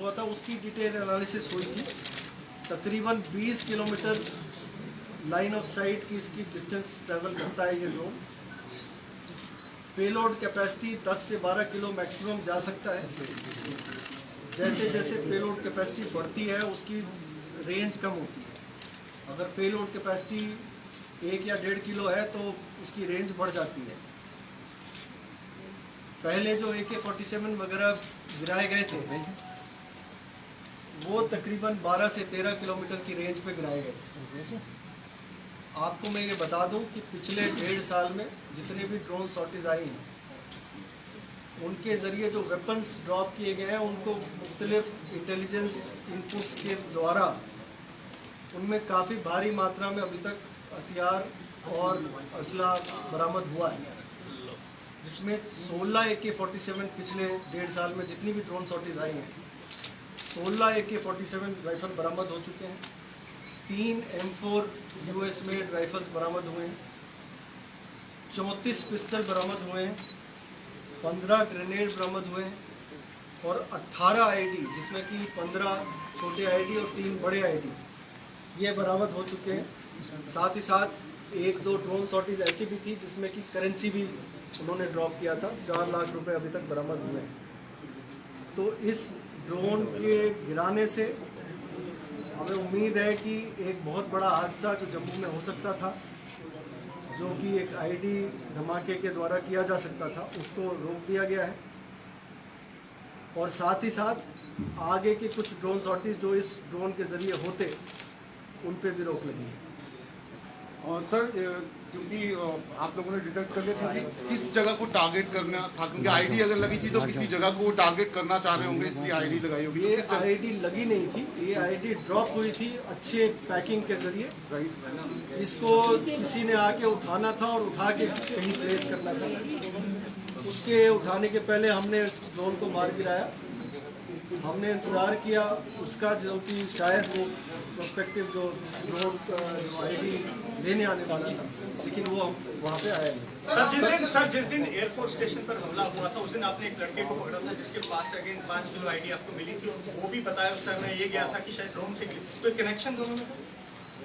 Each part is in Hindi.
हुआ था उसकी डिटेल एनालिसिस हुई थी। तकरीबन 20 किलोमीटर लाइन ऑफ साइट की इसकी डिस्टेंस ट्रैवल करता है ये ड्रोन। पेलोड कैपेसिटी 10 से 12 किलो मैक्सिमम जा सकता है। जैसे जैसे पेलोड कैपेसिटी बढ़ती है उसकी रेंज कम होती है। अगर पेलोड कैपेसिटी 1 या 1.5 किलो है तो उसकी रेंज बढ़ जाती है। पहले जो AK-47 वगैरह गिराए गए थे वो तकरीबन 12 से 13 किलोमीटर की रेंज पे गिराए गए। आपको मैं ये बता दूं कि पिछले 1.5 साल में जितने भी ड्रोन शॉर्टेज आई हैं उनके ज़रिए जो वेपन्स ड्रॉप किए गए हैं उनको मुख्तलिफ इंटेलिजेंस इनपुट्स के द्वारा उनमें काफ़ी भारी मात्रा में अभी तक हथियार और असला बरामद हुआ है, जिसमें 16 AK-47 पिछले 1.5 साल में जितनी भी ड्रोन शॉर्टेज आई हैं 16 AK-47 राइफल बरामद हो चुके हैं। 3 M4 US मेड राइफल्स बरामद हुए हैं। 34 पिस्टल बरामद हुए हैं। 15 ग्रेनेड बरामद हुए हैं और 18 IED जिसमें कि 15 छोटे IED और 3 बड़े IED ये बरामद हो चुके हैं। साथ ही साथ 1-2 ड्रोन शॉर्टेज ऐसी भी थी जिसमें कि करेंसी भी उन्होंने ड्रॉप किया था। 4 लाख रुपए अभी तक बरामद हुए हैं। तो इस ड्रोन के गिराने से हमें उम्मीद है कि एक बहुत बड़ा हादसा जो जम्मू में हो सकता था, जो कि एक IED धमाके के द्वारा किया जा सकता था, उसको रोक दिया गया है। और साथ ही साथ आगे के कुछ ड्रोन शॉर्टेज जो इस ड्रोन के ज़रिए होते उन पे भी रोक लगी है। और सर क्योंकि आप लोगों ने डिटेक्ट कर लिया कि किस जगह को टारगेट करना था, क्योंकि IED अगर लगी थी तो किसी जगह को टारगेट करना चाह रहे होंगे इसलिए IED लगाई होगी। ये IED लगी नहीं थी, ये IED ड्रॉप हुई थी अच्छे पैकिंग के जरिए। राइट, इसको किसी ने आके उठाना था और उठा के कहीं प्लेस करना था। उसके उठाने के पहले हमने इस ड्रोन को मार गिराया। हमने इंतज़ार किया उसका, जो कि शायद वो प्रोस्पेक्टिव जो ड्रोन जो IED लेने आने वाला था, लेकिन वो हम वहाँ पे आया नहीं। सर जिस दिन एयरफोर्स स्टेशन पर हमला हुआ था उस दिन आपने एक लड़के को पकड़ा था जिसके पास अगेन 5 किलो IED आपको मिली थी। वो भी बताया उस टाइम में ये गया था कि शायद ड्रोन से कोई कनेक्शन दोनों में सर?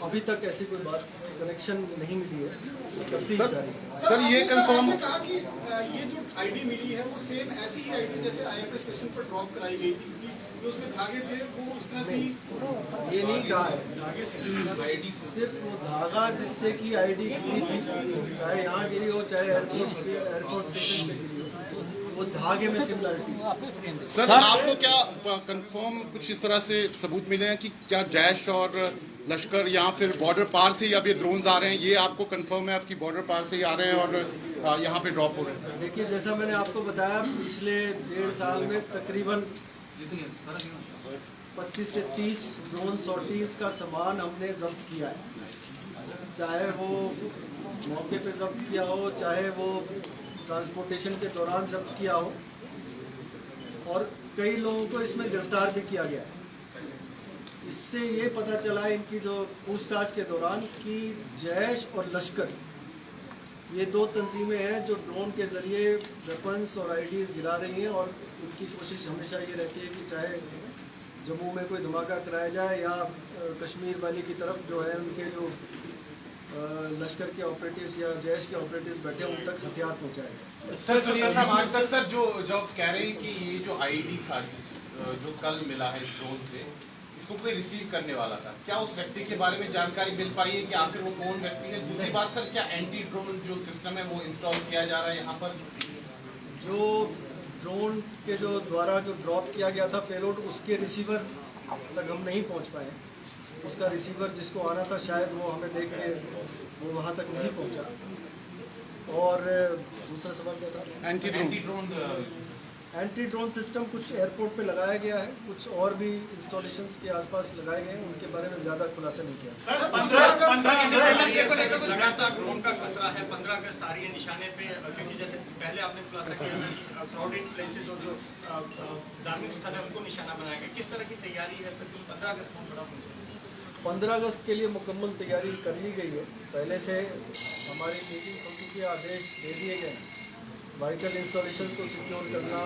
अभी तक ऐसी कोई बात कनेक्शन नहीं मिली है। तफ्तीश जारी है। सर ये कंफर्म कहा कि ये जो IED मिली है वो सेम ऐसी ही IED जैसे IFS स्टेशन पर ड्रॉप कराई गई थी, क्योंकि जो उसमें धागे थे वो उस तरह से ही ये नहीं कहा है, सिर्फ वो धागा जिससे कि IED गिरी थी, चाहे यहाँ गिरी हो चाहे एयरफोर्स स्टेशन पे गिरी हो, वो धागे में सिमिलरिटी। सर आपको क्या कंफर्म कुछ इस तरह से सबूत मिले हैं कि क्या जैश और लश्कर या फिर बॉर्डर पार से ही अब ये ड्रोन्स आ रहे हैं, ये आपको कंफर्म है आपकी बॉर्डर पार से ही आ रहे हैं और यहाँ पे ड्रॉप हो रहे हैं? देखिए, जैसा मैंने आपको बताया पिछले 1.5 साल में तकरीबन 25 से 30 ड्रोन शॉर्टेज का सामान हमने जब्त किया है। चाहे वो मौके पे जब्त किया हो, चाहे वो ट्रांसपोर्टेशन के दौरान जब्त किया हो, और कई लोगों को इसमें गिरफ्तार भी किया गया है। इससे ये पता चला इनकी जो पूछताछ के दौरान कि जैश और लश्कर ये 2 तंजीमें हैं जो ड्रोन के ज़रिए वेपन्स और IEDs गिरा रही हैं, और उनकी कोशिश हमेशा ये रहती है कि चाहे जम्मू में कोई धमाका कराया जाए या कश्मीर वाली की तरफ जो है उनके जो लश्कर के ऑपरेटिव्स या जैश के ऑपरेटिव्स बैठे उन तक हथियार पहुँचाए जाए। सर आज तक सर जो कह रहे हैं कि ये जो IED था जो कल मिला है ड्रोन से, इसको कोई रिसीव करने वाला था, क्या उस व्यक्ति के बारे में जानकारी मिल पाई है कि आखिर वो कौन व्यक्ति है? दूसरी बात सर, क्या एंटी ड्रोन जो सिस्टम है वो इंस्टॉल किया जा रहा है यहाँ पर? जो ड्रोन के जो द्वारा जो ड्रॉप किया गया था पेलोड, उसके रिसीवर तक हम नहीं पहुँच पाए। उसका रिसीवर जिसको आना था शायद वो हमें देख के वो वहाँ तक नहीं पहुँचा। और दूसरा सवाल क्या था? एंटी ड्रोन सिस्टम कुछ एयरपोर्ट पे लगाया गया है, कुछ और भी इंस्टॉलेशंस के आसपास लगाए गए हैं, उनके बारे में ज़्यादा खुलासा नहीं किया। सर 15 लगातार ड्रोन का खतरा है। 15 अगस्त आ रही है निशाने पे, क्योंकि जैसे पहले आपने खुलासा किया था कि क्राउडेड प्लेसेस और जो धार्मिक स्थल है उनको निशाना बनाया गया। किस तरह की तैयारी है सर? 15 अगस्त बहुत बड़ा फंक्शन है। 15 अगस्त के लिए मुकम्मल तैयारी कर ली गई है। पहले से हमारी मीटिंग कमेटी के आदेश दे दिए गए हैं। वाइटल इंस्टॉलेशंस को सिक्योर करना,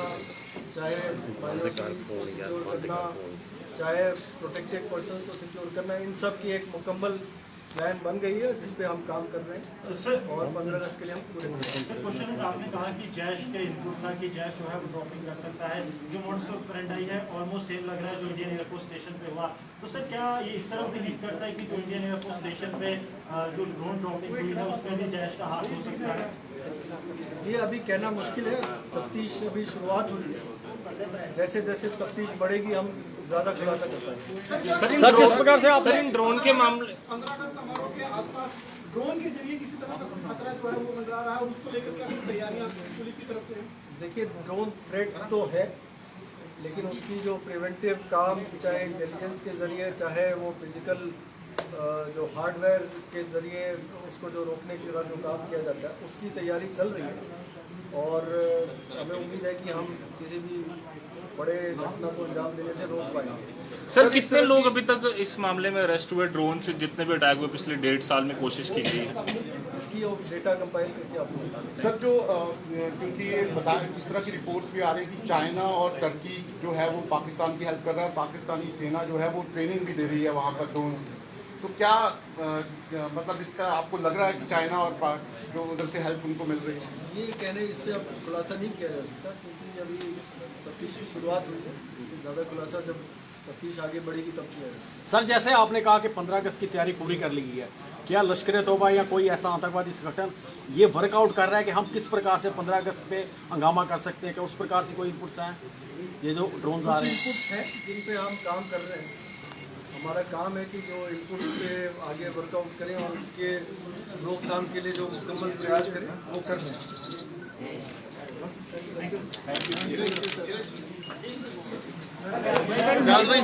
चाहे माइनॉरिटीज को सिक्योर करना, चाहे प्रोटेक्टेड पर्सन्स को सिक्योर करना, इन सब की एक मुकम्मल प्लान बन गई है जिस पे हम काम कर रहे हैं और 15 अगस्त के लिए हम पूरे क्वेश्चन है, आपने कहा कि जैश का इनपुट था कि जैश जो है वो ड्रॉपिंग कर सकता है, जो मोड्स ऑपरेंडी है ऑलमोस्ट सेम लग रहा है जो इंडियन एयरफोर्स स्टेशन पे हुआ। तो सर क्या ये इस तरह भी हिट करता है कि जो इंडियन एयरफोर्स स्टेशन पे जो ड्रोन ड्रॉपिंग हुई है उसमें भी जैश का हाथ हो सकता है? ये अभी कहना मुश्किल है, तफ्तीश अभी शुरुआत हुई है, जैसे जैसे तफ्तीश बढ़ेगी हम ज़्यादा खुलासा कर पाएंगे। सर जिस प्रकार से आप इन ड्रोन के मामले 15 अगस्त समारोह के आसपास ड्रोन के जरिए किसी तरह का खतरा जो है वो मंडरा रहा है और उसको लेकर क्या कुछ तैयारियां पुलिस की तरफ से हैं? देखिए, ड्रोन थ्रेट तो है, लेकिन उसकी जो प्रिवेंटिव काम, चाहे इंटेलिजेंस के ज़रिए, चाहे वो फिज़िकल जो हार्डवेयर के ज़रिए उसको जो रोकने का जो काम किया जाता है, उसकी तैयारी चल रही है और हमें उम्मीद है कि हम किसी भी बड़े घटना को अंजाम देने से रोक पाएंगे। सर कितने लोग अभी तक इस मामले में अरेस्ट हुए, ड्रोन से जितने भी अटैक हुए पिछले 1.5 साल में कोशिश की गई है? इसकी डेटा कंपाइल करके आपको बता दें। सर जो क्योंकि ये बताया इस तरह की रिपोर्ट्स भी आ रही है कि चाइना और टर्की जो है वो पाकिस्तान की हेल्प कर रहा है, पाकिस्तानी सेना जो है वो ट्रेनिंग भी दे रही है वहाँ पर ड्रोन की। तो क्या मतलब इसका आपको लग रहा है कि चाइना और जो उधर से हेल्प उनको मिल रही है? ये कहने इस पर अब खुलासा नहीं किया जा सकता क्योंकि अभी तफ्तीश की शुरुआत हुई है, ज़्यादा खुलासा जब तफ्तीश आगे बढ़ेगी तब किया जाएगा। सर जैसे आपने कहा कि 15 अगस्त की तैयारी पूरी कर ली गई है, क्या लश्कर तौबा या कोई ऐसा आतंकवादी संगठन ये वर्कआउट कर रहा है कि हम किस प्रकार से 15 अगस्त पे हंगामा कर सकते हैं? क्या उस प्रकार से कोई इनपुट्स हैं ये जो ड्रोन आ कुछ रहे हैं? इनपुट्स हैं जिन पे हम काम कर रहे हैं। हमारा काम है कि जो इनपुट्स पे आगे वर्कआउट करें और उसके रोकथाम के लिए जो मुकम्मल प्रयास करें वो कर रहे हैं। ख्याल भाई